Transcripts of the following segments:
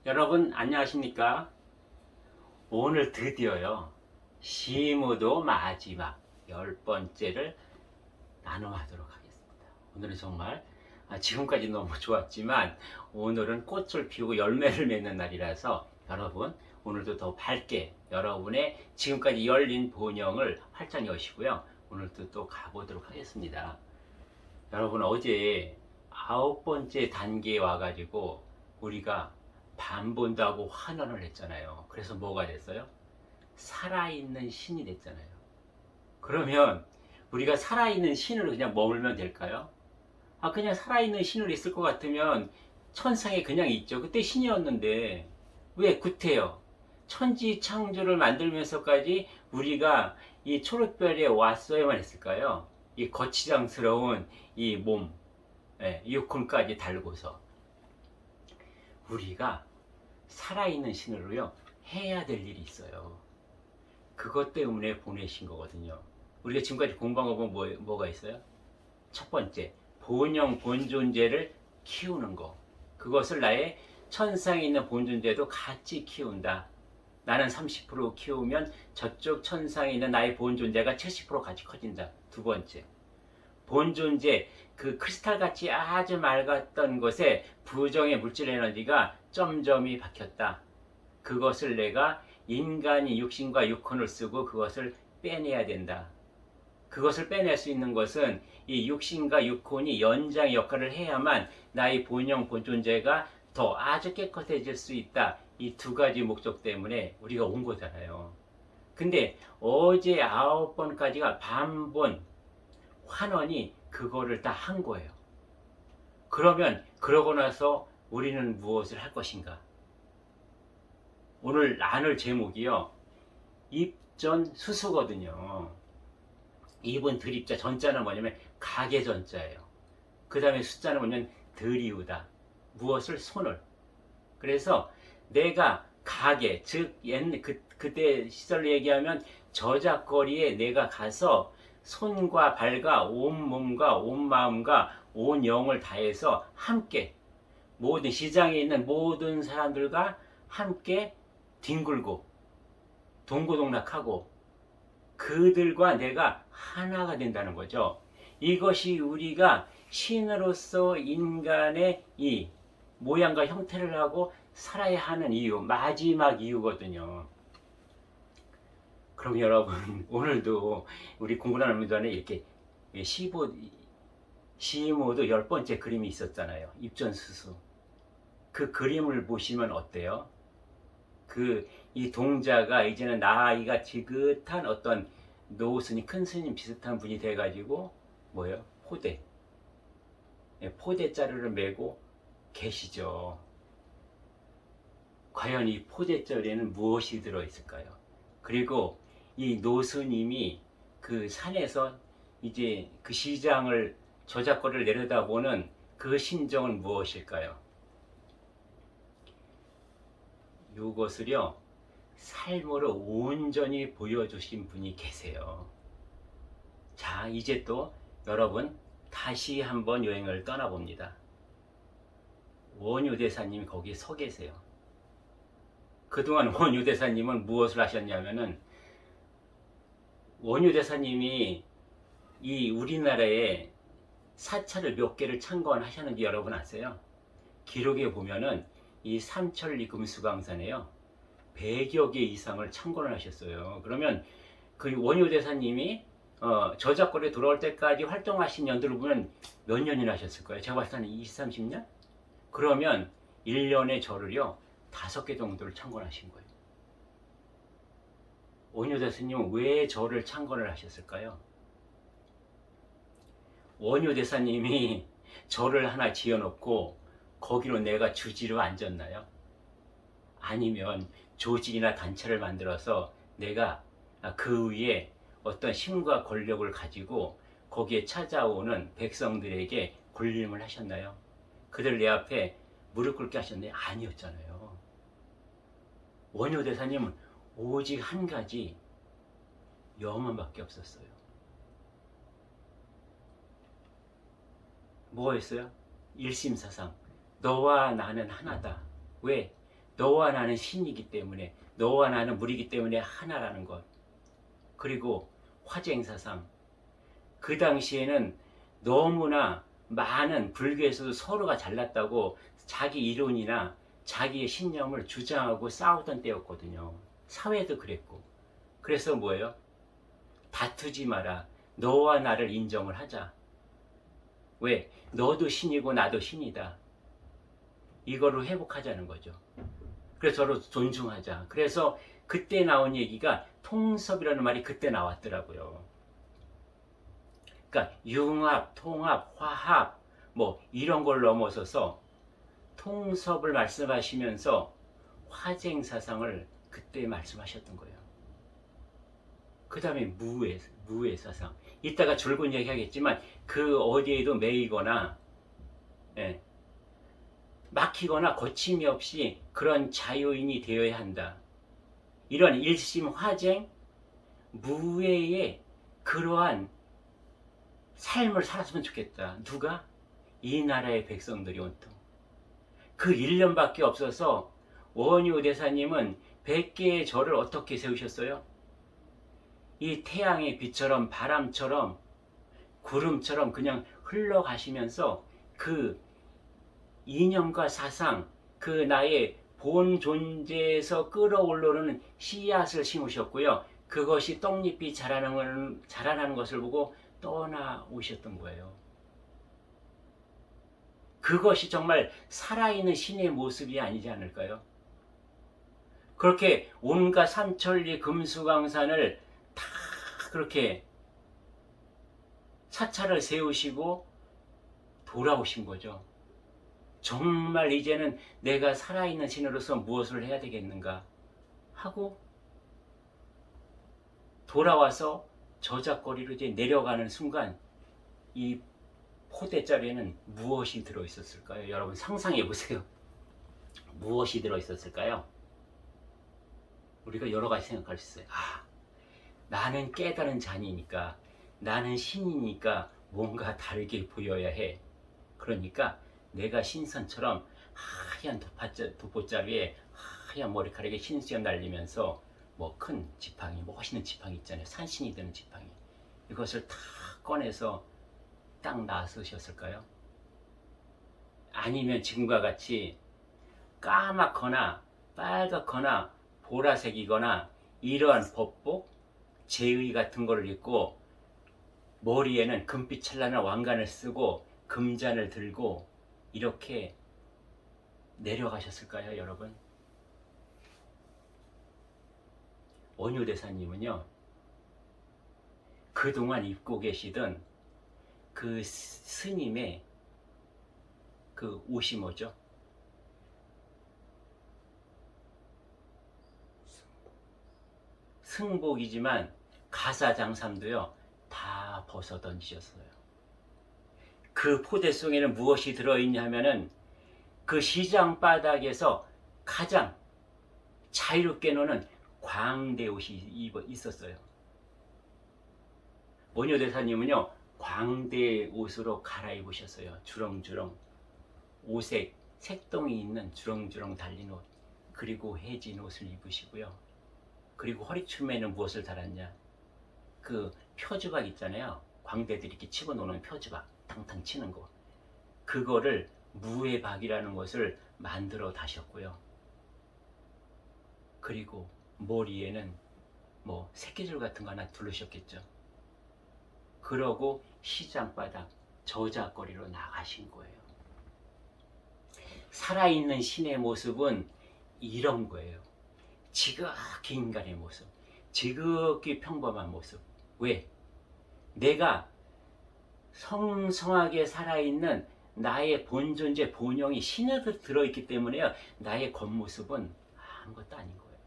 여러분 안녕하십니까? 오늘 드디어요 시무도 마지막 10번째를 나눔하도록 하겠습니다. 오늘은 정말 지금까지 너무 좋았지만 오늘은 꽃을 피우고 열매를 맺는 날이라서 여러분 오늘도 더 밝게 여러분의 지금까지 열린 본영을 활짝 여시고요. 오늘도 또 가보도록 하겠습니다. 여러분 어제 9번째 단계에 와가지고 우리가 반 본다고 환원을 했잖아요. 그래서 뭐가 됐어요? 살아있는 신이 됐잖아요. 그러면 우리가 살아있는 신으로 그냥 머물면 될까요? 그냥 살아있는 신으로 있을 것 같으면 천상에 그냥 있죠. 그때 신이었는데 왜 구태여? 천지 창조를 만들면서까지 우리가 이 초록별에 왔어야만 했을까요? 이 거치장스러운 이 몸, 육혼까지 달고서 우리가 살아있는 신으로요 해야 될 일이 있어요. 그것 때문에 보내신 거거든요. 우리가 지금까지 공부한 거 보면 뭐가 있어요? 첫 번째, 본영 본존재를 키우는 거. 그것을 나의 천상에 있는 본존재도 같이 키운다. 나는 30% 키우면 저쪽 천상에 있는 나의 본존재가 70% 같이 커진다. 두 번째, 본존재, 그 크리스탈같이 아주 맑았던 것에 부정의 물질 에너지가 점점이 박혔다. 그것을 내가 인간이 육신과 육혼을 쓰고 그것을 빼내야 된다. 그것을 빼낼 수 있는 것은 이 육신과 육혼이 연장 역할을 해야만 나의 본영 본존재가 더 아주 깨끗해질 수 있다. 이 두 가지 목적 때문에 우리가 온 거잖아요. 근데 어제 9번까지가 반본 환원이 그거를 다 한 거예요. 그러면 그러고 나서 우리는 무엇을 할 것인가? 오늘 나눌 제목이요. 입전 수수거든요. 입은 드립자, 전자는 뭐냐면 가게 전자예요. 그 다음에 숫자는 뭐냐면 들이우다. 무엇을? 손을. 그래서 내가 가게, 즉 그때 시절로 얘기하면 저작거리에 내가 가서 손과 발과 온 몸과 온 마음과 온 영을 다해서 함께 모든 시장에 있는 모든 사람들과 함께 뒹굴고 동고동락하고 그들과 내가 하나가 된다는 거죠. 이것이 우리가 신으로서 인간의 이 모양과 형태를 하고 살아야 하는 이유, 마지막 이유거든요. 그럼 여러분 오늘도 우리 공부하는 전에 이렇게 시모도 10번째 그림이 있었잖아요. 입전수수. 그 그림을 보시면 어때요? 이 동자가 이제는 나이가 지긋한 어떤 노스님, 큰 스님 비슷한 분이 돼가지고 뭐예요? 포대자루를 메고 계시죠. 과연 이 포대자루에는 무엇이 들어있을까요? 그리고 이 노스님이 그 산에서 이제 그 시장을 저작거리를 내려다보는 그 심정은 무엇일까요? 이것을요 삶으로 온전히 보여주신 분이 계세요. 자, 이제 또 여러분 다시 한번 여행을 떠나봅니다. 원효대사님이 거기 서 계세요. 그동안 원효대사님은 무엇을 하셨냐면은 원효대사님이 이 우리나라에 사찰을 몇 개를 창건하셨는지 여러분 아세요? 기록에 보면은 이 삼천리 금수강산에요 100여 개 이상을 창건을 하셨어요. 그러면 그 원효 대사님이 저작거리에 돌아올 때까지 활동하신 연도를 보면 몇 년이나 하셨을 거예요? 제가 봤을 때는 20, 30년? 그러면 1년에 절을요 5개 정도를 창건하신 거예요. 원효 대사님은 왜 절을 창건을 하셨을까요? 원효 대사님이 절을 하나 지어놓고 거기로 내가 주지로 앉았나요? 아니면 조직이나 단체를 만들어서 내가 그 위에 어떤 힘과 권력을 가지고 거기에 찾아오는 백성들에게 군림을 하셨나요? 그들 내 앞에 무릎 꿇게 하셨나요? 아니었잖아요. 원효 대사님은 오직 한 가지 염원밖에 없었어요. 뭐였어요? 일심사상. 너와 나는 하나다. 왜? 너와 나는 신이기 때문에, 너와 나는 물이기 때문에 하나라는 것. 그리고 화쟁사상. 그 당시에는 너무나 많은 불교에서도 서로가 잘났다고 자기 이론이나 자기의 신념을 주장하고 싸우던 때였거든요. 사회도 그랬고. 그래서 뭐예요? 다투지 마라. 너와 나를 인정을 하자. 왜? 너도 신이고 나도 신이다. 이거를 회복하자는 거죠. 그래서 서로 존중하자. 그래서 그때 나온 얘기가 통섭이라는 말이 그때 나왔더라고요. 그러니까 융합, 통합, 화합 뭐 이런 걸 넘어서서 통섭을 말씀하시면서 화쟁사상을 그때 말씀하셨던 거예요. 그 다음에 무의 사상. 이따가 줄곧 얘기하겠지만 그 어디에도 매이거나 막히거나 거침이 없이 그런 자유인이 되어야 한다. 이런 일심화쟁, 무외의 그러한 삶을 살았으면 좋겠다. 누가? 이 나라의 백성들이 온통. 그 1년밖에 없어서 원효 대사님은 100개의 절을 어떻게 세우셨어요? 이 태양의 빛처럼 바람처럼 구름처럼 그냥 흘러가시면서 그 이념과 사상, 그 나의 본 존재에서 끌어올르는 씨앗을 심으셨고요. 그것이 떡잎이 자라나는 것을 보고 떠나오셨던 거예요. 그것이 정말 살아있는 신의 모습이 아니지 않을까요? 그렇게 온갖 삼천리 금수강산을 다 그렇게 사찰을 세우시고 돌아오신 거죠. 정말 이제는 내가 살아있는 신으로서 무엇을 해야 되겠는가 하고 돌아와서 저작거리로 이제 내려가는 순간 이 포대자리에는 무엇이 들어있었을까요? 여러분 상상해 보세요. 무엇이 들어있었을까요? 우리가 여러 가지 생각할 수 있어요. 나는 깨달은 자니니까, 나는 신이니까 뭔가 다르게 보여야 해. 그러니까 내가 신선처럼 하얀 도포자루에 하얀 머리카락에 흰수염 날리면서 뭐 큰 지팡이, 멋있는 지팡이 있잖아요. 산신이 되는 지팡이. 이것을 다 꺼내서 딱 나서셨을까요? 아니면 지금과 같이 까맣거나 빨갛거나 보라색이거나 이러한 법복, 제의 같은 거를 입고 머리에는 금빛 찬란한 왕관을 쓰고 금잔을 들고 이렇게 내려가셨을까요, 여러분? 원효 대사님은요, 그동안 입고 계시던 그 스님의 그 옷이 뭐죠? 승복이지만 가사장삼도요 다 벗어 던지셨어요. 그 포대 속에는 무엇이 들어있냐 하면은 그 시장 바닥에서 가장 자유롭게 노는 광대 옷이 있었어요. 원효 대사님은요 광대 옷으로 갈아입으셨어요. 주렁주렁 오색 색동이 있는 주렁주렁 달린 옷, 그리고 해진 옷을 입으시고요. 그리고 허리춤에는 무엇을 달았냐? 그 표주박 있잖아요. 광대들이 이렇게 치고 노는 표주박, 탕탕 치는 거. 그거를 무의 박이라는 것을 만들어 다셨고요. 그리고 머리에는 뭐 새끼줄 같은 거 하나 두르셨겠죠. 그러고 시장바닥 저작거리로 나가신 거예요. 살아있는 신의 모습은 이런 거예요. 지극히 인간의 모습, 지극히 평범한 모습. 왜? 내가 성성하게 살아있는 나의 본존재, 본영이 신에도 들어있기 때문에요. 나의 겉모습은 아무것도 아닌 거예요.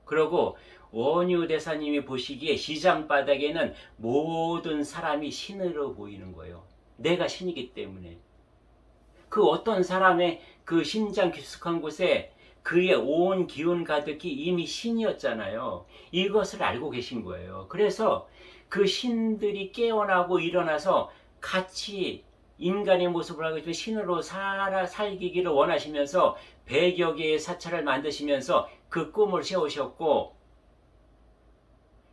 그리고 원효 대사님이 보시기에 시장바닥에는 모든 사람이 신으로 보이는 거예요. 내가 신이기 때문에. 그 어떤 사람의 그 심장 깊숙한 곳에 그의 온 기운 가득히 이미 신이었잖아요. 이것을 알고 계신 거예요. 그래서 그 신들이 깨어나고 일어나서 같이 인간의 모습을 하고 있지만 신으로 살기를 원하시면서 100여 개의 사찰을 만드시면서 그 꿈을 세우셨고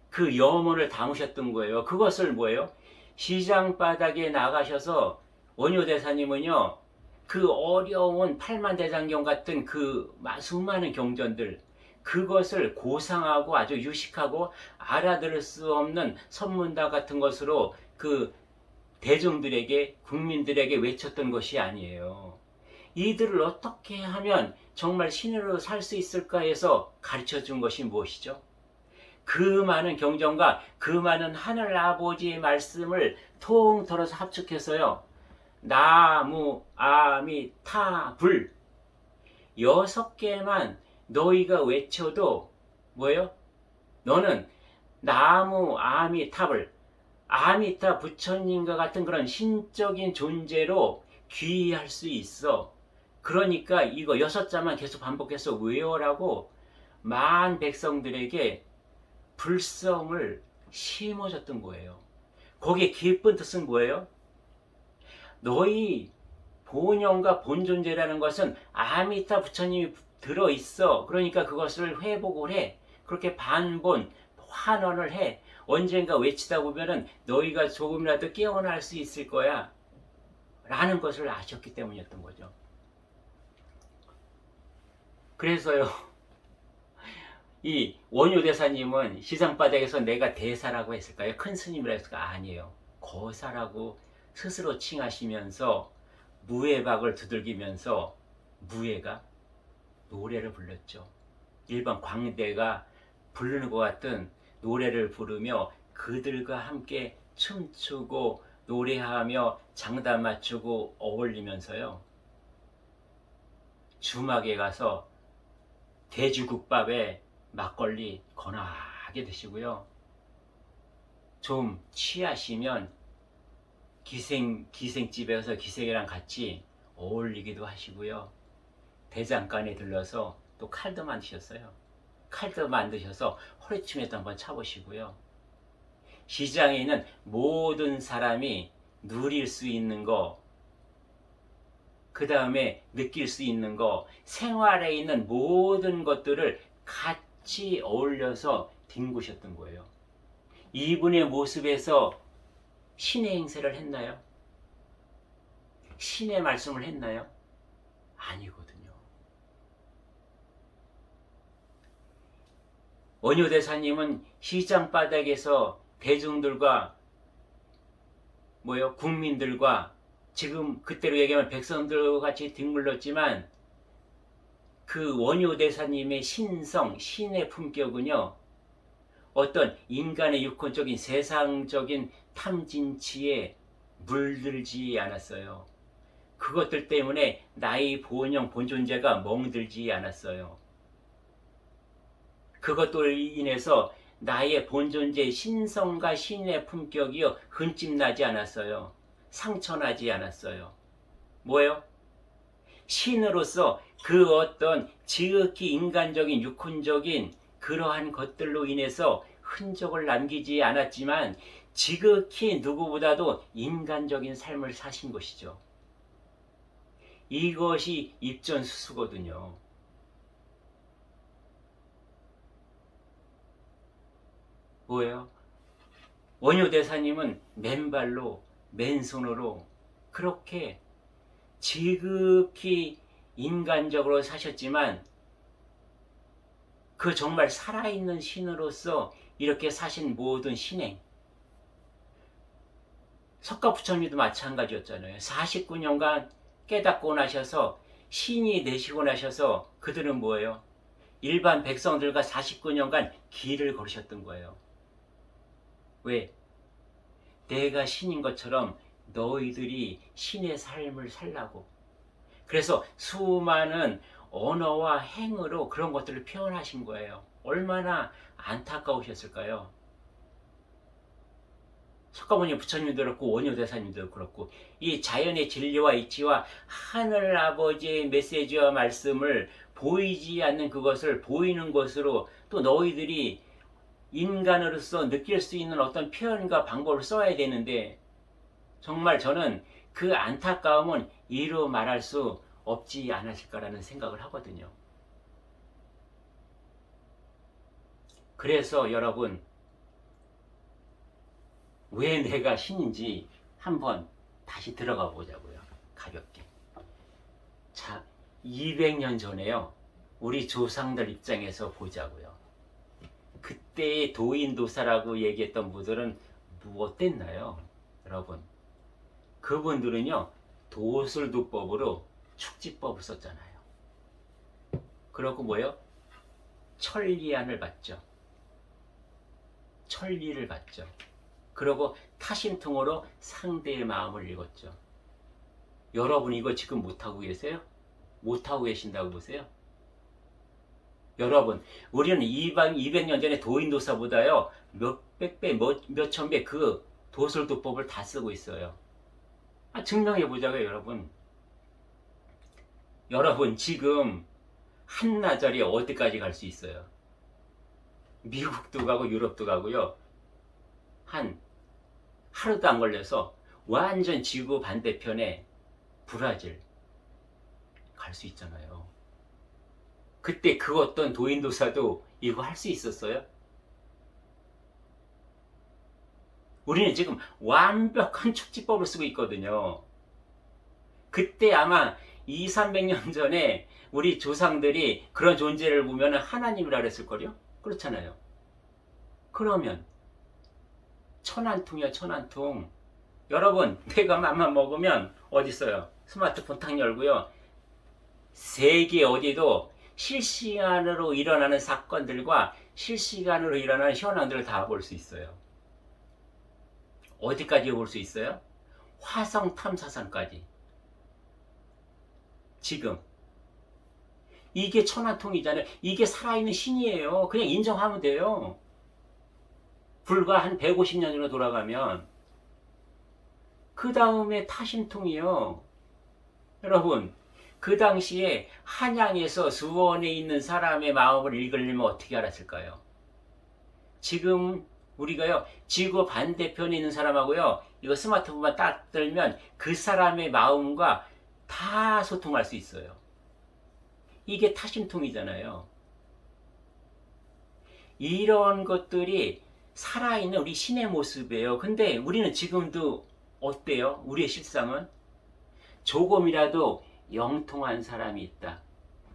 그 염원을 담으셨던 거예요. 그것을 뭐예요? 시장 바닥에 나가셔서 원효대사님은요, 그 어려운 팔만대장경 같은 그 수많은 경전들, 그것을 고상하고 아주 유식하고 알아들을 수 없는 선문다 같은 것으로 그 대중들에게, 국민들에게 외쳤던 것이 아니에요. 이들을 어떻게 하면 정말 신으로 살 수 있을까 해서 가르쳐 준 것이 무엇이죠? 그 많은 경전과 그 많은 하늘 아버지의 말씀을 통틀어서 합축해서요, 나무 아미타 불 6개만 너희가 외쳐도 뭐예요? 너는 나무 아미탑을 아미타 부처님과 같은 그런 신적인 존재로 귀의할 수 있어. 그러니까 이거 6자만 계속 반복해서 외워라고 만 백성들에게 불성을 심어줬던 거예요. 거기에 깊은 뜻은 뭐예요? 너희 본영과 본존재라는 것은 아미타 부처님이 들어있어. 그러니까 그것을 회복을 해. 그렇게 반본, 환원을 해. 언젠가 외치다 보면은 너희가 조금이라도 깨어날 수 있을 거야. 라는 것을 아셨기 때문이었던 거죠. 그래서요, 이 원효대사님은 시상바닥에서 내가 대사라고 했을까요? 큰 스님이라고 했을까? 아니에요. 거사라고 스스로 칭하시면서 무예박을 두들기면서 무예가 노래를 불렀죠. 일반 광대가 부르는 것 같은 노래를 부르며 그들과 함께 춤추고 노래하며 장단 맞추고 어울리면서요, 주막에 가서 돼지국밥에 막걸리 건하게 드시고요, 좀 취하시면 기생집에 가서 기생이랑 같이 어울리기도 하시고요, 대장간에 들러서 또 칼도 만드셨어요. 칼도 만드셔서 허리춤에도 한번 차보시고요, 시장에 있는 모든 사람이 누릴 수 있는 거, 그 다음에 느낄 수 있는 거, 생활에 있는 모든 것들을 같이 어울려서 뒹구셨던 거예요. 이분의 모습에서 신의 행세를 했나요? 신의 말씀을 했나요? 아니거든요. 원효대사님은 시장 바닥에서 대중들과 국민들과 지금 그때로 얘기하면 백성들과 같이 뒹굴렀지만 그 원효대사님의 신성, 신의 품격은요, 어떤 인간의 육혼적인 세상적인 탐진치에 물들지 않았어요. 그것들 때문에 나의 본영, 본존재가 멍들지 않았어요. 그것들로 인해서 나의 본존재의 신성과 신의 품격이요, 흠집나지 않았어요. 상처나지 않았어요. 뭐예요? 신으로서 그 어떤 지극히 인간적인 육혼적인 그러한 것들로 인해서 흔적을 남기지 않았지만 지극히 누구보다도 인간적인 삶을 사신 것이죠. 이것이 입전수수거든요. 뭐예요? 원효대사님은 맨발로 맨손으로 그렇게 지극히 인간적으로 사셨지만 그 정말 살아있는 신으로서 이렇게 사신 모든 신행, 석가부처님도 마찬가지였잖아요. 49년간 깨닫고 나셔서 신이 되시고 나셔서 그들은 뭐예요? 일반 백성들과 49년간 길을 걸으셨던 거예요. 왜? 내가 신인 것처럼 너희들이 신의 삶을 살라고. 그래서 수많은 언어와 행으로 그런 것들을 표현하신 거예요. 얼마나 안타까우셨을까요? 석가모니 부처님도 그렇고 원효대사님도 그렇고 이 자연의 진리와 이치와 하늘 아버지의 메시지와 말씀을 보이지 않는 그것을 보이는 것으로 또 너희들이 인간으로서 느낄 수 있는 어떤 표현과 방법을 써야 되는데 정말 저는 그 안타까움은 이루 말할 수 없지 않았을까라는 생각을 하거든요. 그래서 여러분, 왜 내가 신인지 한번 다시 들어가 보자고요. 가볍게. 자, 200년 전에요. 우리 조상들 입장에서 보자고요. 그때의 도인도사라고 얘기했던 분들은 무엇됐나요? 여러분, 그분들은요, 도술도법으로 축지법을 썼잖아요. 그러고 뭐요? 천리안을 받죠. 천리를 받죠. 그러고 타심통으로 상대의 마음을 읽었죠. 여러분 이거 지금 못하고 계세요? 못하고 계신다고 보세요? 여러분, 우리는 200년 전에 도인도사보다요, 몇백 배, 몇천 배 그 도술도법을 다 쓰고 있어요. 증명해 보자고요, 여러분. 여러분, 지금 한나절이 어디까지 갈 수 있어요? 미국도 가고 유럽도 가고요. 한 하루도 안 걸려서 완전 지구 반대편에 브라질 갈 수 있잖아요. 그때 그 어떤 도인도사도 이거 할 수 있었어요? 우리는 지금 완벽한 축지법을 쓰고 있거든요. 그때 아마 200~300년 전에 우리 조상들이 그런 존재를 보면 하나님이라 그랬을걸요? 그렇잖아요. 그러면 천안통이야, 천안통. 여러분, 내가 맘만 먹으면 어디 있어요? 스마트폰 탁 열고요. 세계 어디도 실시간으로 일어나는 사건들과 실시간으로 일어나는 현황들을 다 볼 수 있어요. 어디까지 볼 수 있어요? 화성 탐사선까지. 지금 이게 천안통이잖아요. 이게 살아있는 신이에요. 그냥 인정하면 돼요. 불과 한 150년 전으로 돌아가면 그 다음에 타심통이요. 여러분, 그 당시에 한양에서 수원에 있는 사람의 마음을 읽으려면 어떻게 알았을까요? 지금 우리가요, 지구 반대편에 있는 사람하고요, 이거 스마트폰만 딱 들면 그 사람의 마음과 다 소통할 수 있어요. 이게 타심통이잖아요. 이런 것들이 살아있는 우리 신의 모습이에요. 근데 우리는 지금도 어때요? 우리의 실상은? 조금이라도 영통한 사람이 있다.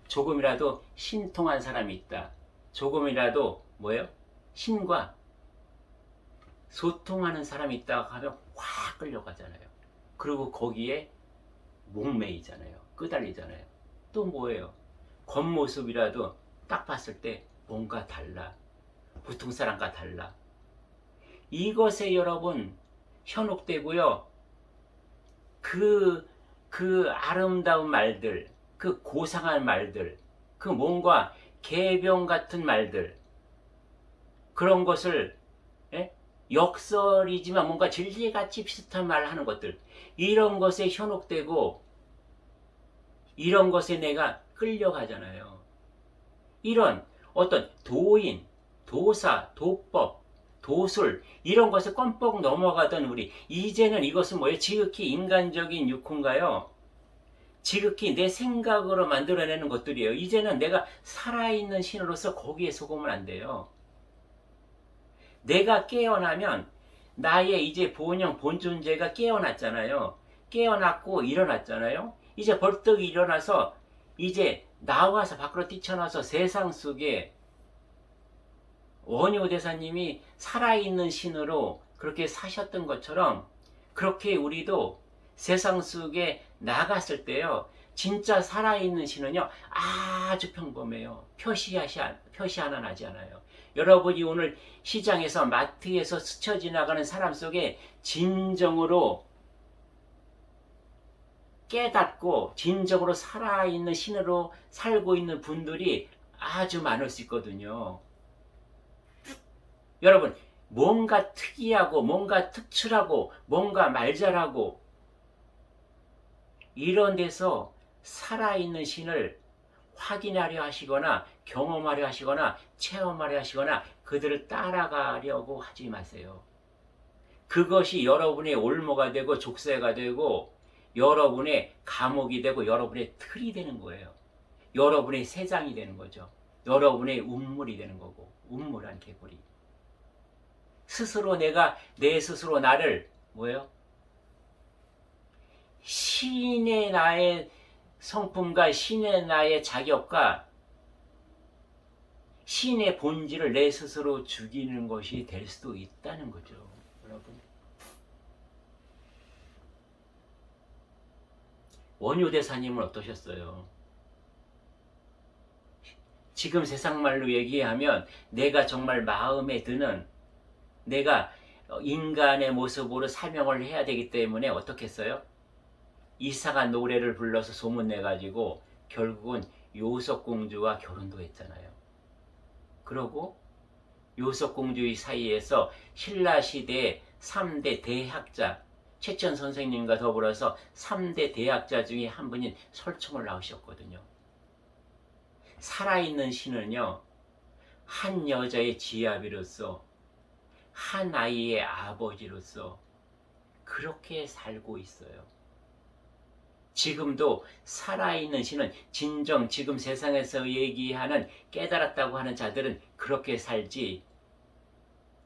조금이라도 신통한 사람이 있다. 조금이라도 뭐예요? 신과 소통하는 사람이 있다고 하면 확 끌려가잖아요. 그리고 거기에 목매이잖아요. 끄달리잖아요. 또 뭐예요? 겉모습이라도 딱 봤을 때 뭔가 달라. 보통 사람과 달라. 이것에 여러분 현혹되고요. 그 아름다운 말들, 그 고상한 말들, 그 뭔가 개병 같은 말들, 그런 것을 역설이지만 뭔가 진리같이 비슷한 말을 하는 것들, 이런 것에 현혹되고 이런 것에 내가 끌려가잖아요. 이런 어떤 도인, 도사, 도법, 도술 이런 것에 껌뻑 넘어가던 우리, 이제는 이것은 뭐예요? 지극히 인간적인 육훈가요? 지극히 내 생각으로 만들어내는 것들이에요. 이제는 내가 살아있는 신으로서 거기에 속으면 안 돼요. 내가 깨어나면 나의 이제 본영, 본존재가 깨어났잖아요. 깨어났고 일어났잖아요. 이제 벌떡 일어나서 이제 나와서 밖으로 뛰쳐나와서 세상 속에 원효 대사님이 살아있는 신으로 그렇게 사셨던 것처럼 그렇게 우리도 세상 속에 나갔을 때요, 진짜 살아있는 신은요 아주 평범해요. 표시 하나 나지 않아요. 여러분이 오늘 시장에서 마트에서 스쳐 지나가는 사람 속에 진정으로 깨닫고 진정으로 살아있는 신으로 살고 있는 분들이 아주 많을 수 있거든요. 여러분, 뭔가 특이하고 뭔가 특출하고 뭔가 말 잘하고 이런 데서 살아있는 신을 확인하려 하시거나 경험하려 하시거나 체험하려 하시거나 그들을 따라가려고 하지 마세요. 그것이 여러분의 올무가 되고 족쇄가 되고 여러분의 감옥이 되고 여러분의 틀이 되는 거예요. 여러분의 세상이 되는 거죠. 여러분의 운물이 되는 거고, 운물한 개구리. 스스로 내가 내 스스로 나를 뭐예요? 신의 나의 성품과 신의 나의 자격과 신의 본질을 내 스스로 죽이는 것이 될 수도 있다는 거죠, 여러분. 원효 대사님은 어떠셨어요? 지금 세상 말로 얘기하면 내가 정말 마음에 드는 내가 인간의 모습으로 사명을 해야 되기 때문에 어떻게 했어요? 이상한 노래를 불러서 소문내가지고 결국은 요석공주와 결혼도 했잖아요. 그러고 요석공주의 사이에서 신라시대의 3대 대학자 최천 선생님과 더불어서 3대 대학자 중에 한 분인 설총을 낳으셨거든요. 살아있는 신은요, 한 여자의 지아비로서 한 아이의 아버지로서 그렇게 살고 있어요. 지금도 살아있는 신은 진정 지금 세상에서 얘기하는 깨달았다고 하는 자들은 그렇게 살지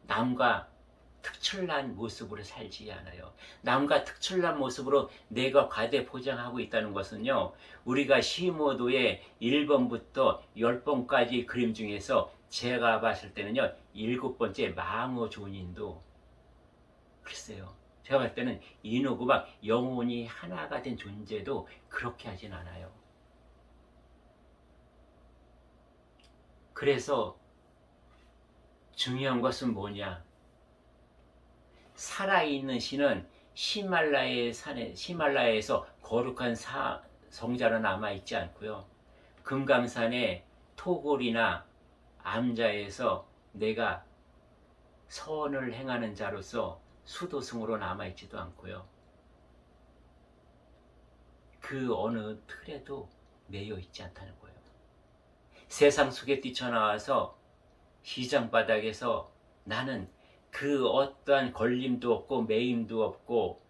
남과 특출난 모습으로 살지 않아요. 남과 특출난 모습으로 내가 과대포장하고 있다는 것은요, 우리가 시모도의 1번부터 10번까지 그림 중에서 제가 봤을 때는요, 7번째 망어존인도 글쎄요, 제가 봤을 때는 이누고 막 영혼이 하나가 된 존재도 그렇게 하진 않아요. 그래서 중요한 것은 뭐냐? 살아있는 신은 히말라야에서 거룩한 성자로 남아있지 않고요. 금강산의 토골이나 암자에서 내가 선을 행하는 자로서 수도승으로 남아있지도 않고요. 그 어느 틀에도 매여 있지 않다는 거예요. 세상 속에 뛰쳐나와서 시장 바닥에서 나는 그 어떠한 걸림도 없고 매임도 없고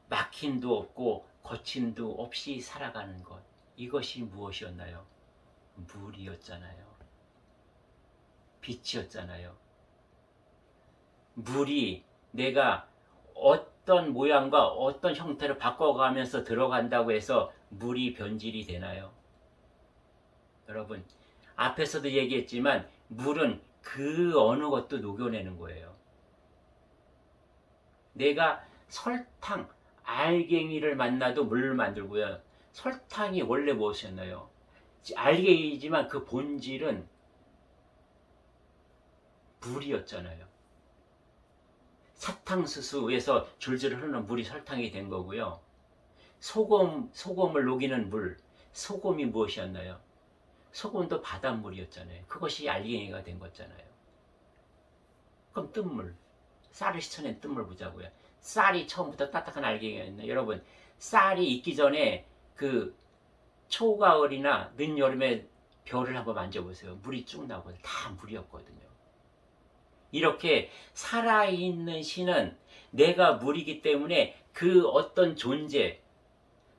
막힘도 없고 거침도 없이 살아가는 것, 이것이 무엇이었나요? 물이었잖아요. 빛이었잖아요. 물이 내가 어떤 모양과 어떤 형태를 바꿔가면서 들어간다고 해서 물이 변질이 되나요? 여러분, 앞에서도 얘기했지만 물은 그 어느 것도 녹여내는 거예요. 내가 설탕, 알갱이를 만나도 물을 만들고요. 설탕이 원래 무엇이었나요? 알갱이지만 그 본질은 물이었잖아요. 사탕수수에서 줄줄 흐르는 물이 설탕이 된 거고요. 소금을 녹이는 물, 소금이 무엇이었나요? 소금도 바닷물이었잖아요. 그것이 알갱이가 된 거잖아요. 그럼 뜬물, 쌀을 씻어낸 뜬물 보자고요. 쌀이 처음부터 딱딱한 알갱이였나요? 여러분, 쌀이 있기 전에 그 초가을이나 늦여름에 별을 한번 만져보세요. 물이 쭉 나거든요. 다 물이었거든요. 이렇게 살아있는 신은 내가 물이기 때문에 그 어떤 존재,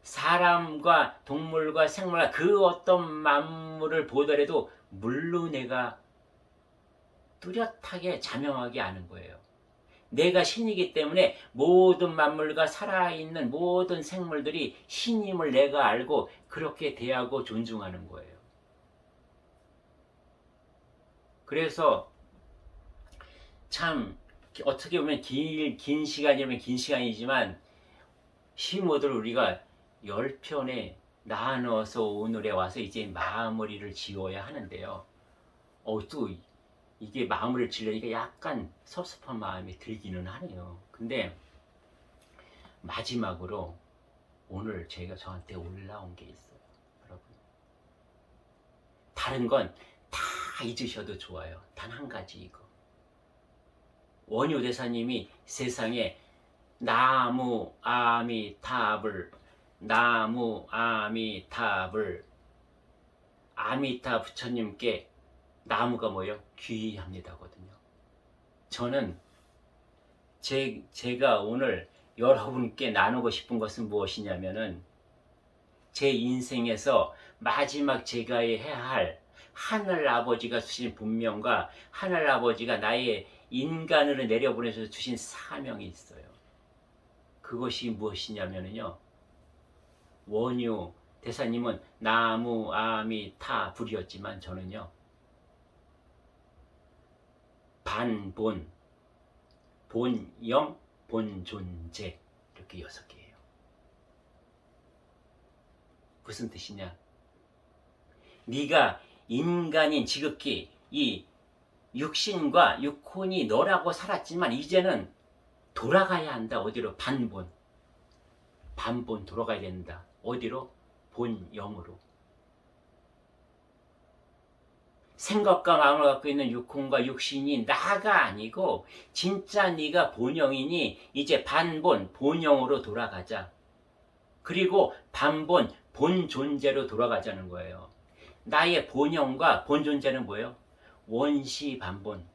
사람과 동물과 생물과 그 어떤 만물을 보더라도 물로 내가 뚜렷하게 자명하게 아는 거예요. 내가 신이기 때문에 모든 만물과 살아있는 모든 생물들이 신임을 내가 알고 그렇게 대하고 존중하는 거예요. 그래서 참 어떻게 보면 긴 시간이면 긴 시간이지만 시모들 우리가 10편에 나눠서 오늘에 와서 이제 마무리를 지어야 하는데요. 또 이게 마무리를 지으려니까 약간 섭섭한 마음이 들기는 하네요. 근데 마지막으로 오늘 저한테 올라온 게 있어요. 여러분, 다른 건 다 잊으셔도 좋아요. 단 한 가지 이거. 원효 대사님이 세상에 나무 아미타불 아미타 부처님께 나무가 뭐예요? 귀합니다거든요. 저는 제가 오늘 여러분께 나누고 싶은 것은 무엇이냐면은 제 인생에서 마지막 제가 해야 할 하늘 아버지가 주신 분명과 하늘 아버지가 나의 인간으로 내려보내셔서 주신 사명이 있어요. 그것이 무엇이냐면요. 원유 대사님은 나무, 아미, 타, 불이었지만 저는요. 반본, 본영, 본존재 이렇게 6개예요. 무슨 뜻이냐? 네가 인간인 지극히 이 육신과 육혼이 너라고 살았지만 이제는 돌아가야 한다. 어디로? 반본 돌아가야 된다. 어디로? 본영으로. 생각과 마음을 갖고 있는 육혼과 육신이 나가 아니고 진짜 네가 본영이니 이제 반본 본영으로 돌아가자. 그리고 반본 본존재로 돌아가자는 거예요. 나의 본영과 본존재는 뭐예요? 원시반본.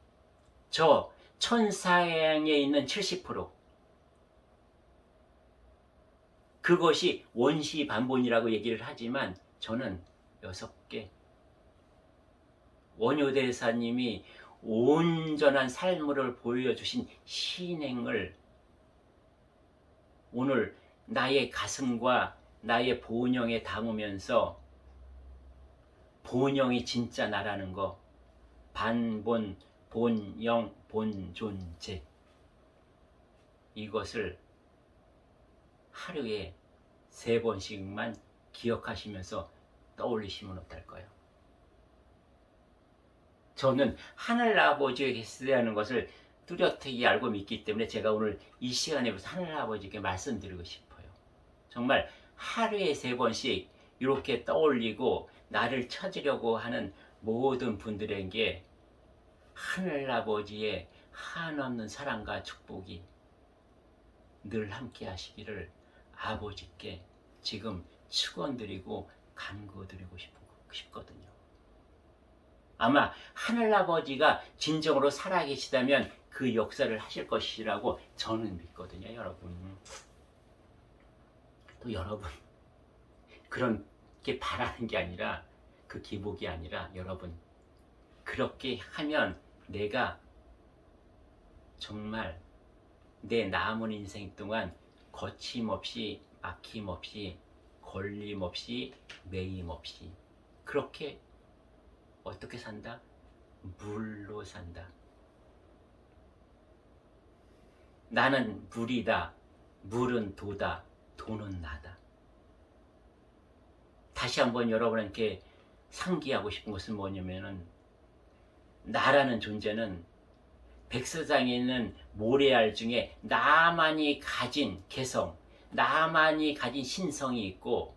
저 천사양에 있는 70%. 그것이 원시반본이라고 얘기를 하지만 저는 6개. 원효대사님이 온전한 삶을 보여주신 신행을 오늘 나의 가슴과 나의 본영에 담으면서 본영이 진짜 나라는 거, 반본, 본영, 본존재, 이것을 하루에 3번씩만 기억하시면서 떠올리시면 어떨까요? 저는 하늘 아버지에게 계시다는 것을 뚜렷하게 알고 믿기 때문에 제가 오늘 이 시간에 하늘 아버지께 말씀드리고 싶어요. 정말 하루에 3번씩 이렇게 떠올리고 나를 찾으려고 하는 모든 분들에게 하늘 아버지의 한없는 사랑과 축복이 늘 함께 하시기를 아버지께 지금 축원드리고 간구드리고 싶거든요. 아마 하늘 아버지가 진정으로 살아계시다면 그 역사를 하실 것이라고 저는 믿거든요, 여러분. 또 여러분, 그렇게 바라는 게 아니라, 그 기복이 아니라, 여러분, 그렇게 하면 내가 정말 내 남은 인생 동안 거침없이, 막힘없이, 걸림없이, 매임없이 그렇게 어떻게 산다? 물로 산다. 나는 물이다. 물은 도다. 도는 나다. 다시 한번 여러분께 상기하고 싶은 것은 뭐냐면은 나라는 존재는 백서장에 있는 모래알 중에 나만이 가진 개성, 나만이 가진 신성이 있고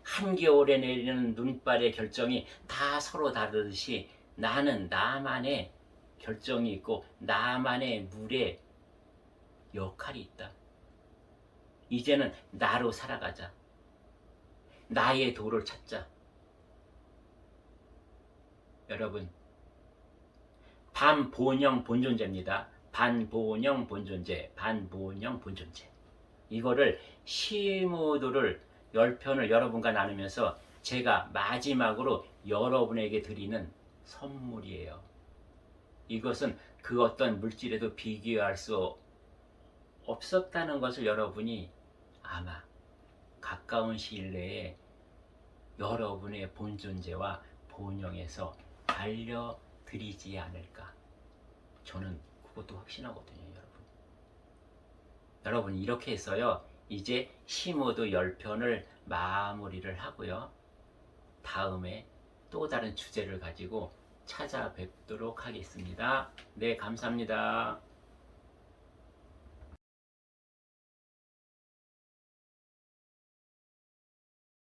한겨울에 내리는 눈발의 결정이 다 서로 다르듯이 나는 나만의 결정이 있고 나만의 물의 역할이 있다. 이제는 나로 살아가자. 나의 도를 찾자. 여러분, 반본영 본존재입니다. 반본영 본존재, 반본영 본존재. 이거를 시무도를 10편을 여러분과 나누면서 제가 마지막으로 여러분에게 드리는 선물이에요. 이것은 그 어떤 물질에도 비교할 수 없었다는 것을 여러분이 아마 가까운 시일 내에 여러분의 본존재와 본영에서 알려드리지 않을까. 저는 그것도 확신하거든요, 여러분. 여러분, 이렇게 해서요, 이제 시모도 10편을 마무리를 하고요. 다음에 또 다른 주제를 가지고 찾아뵙도록 하겠습니다. 네, 감사합니다.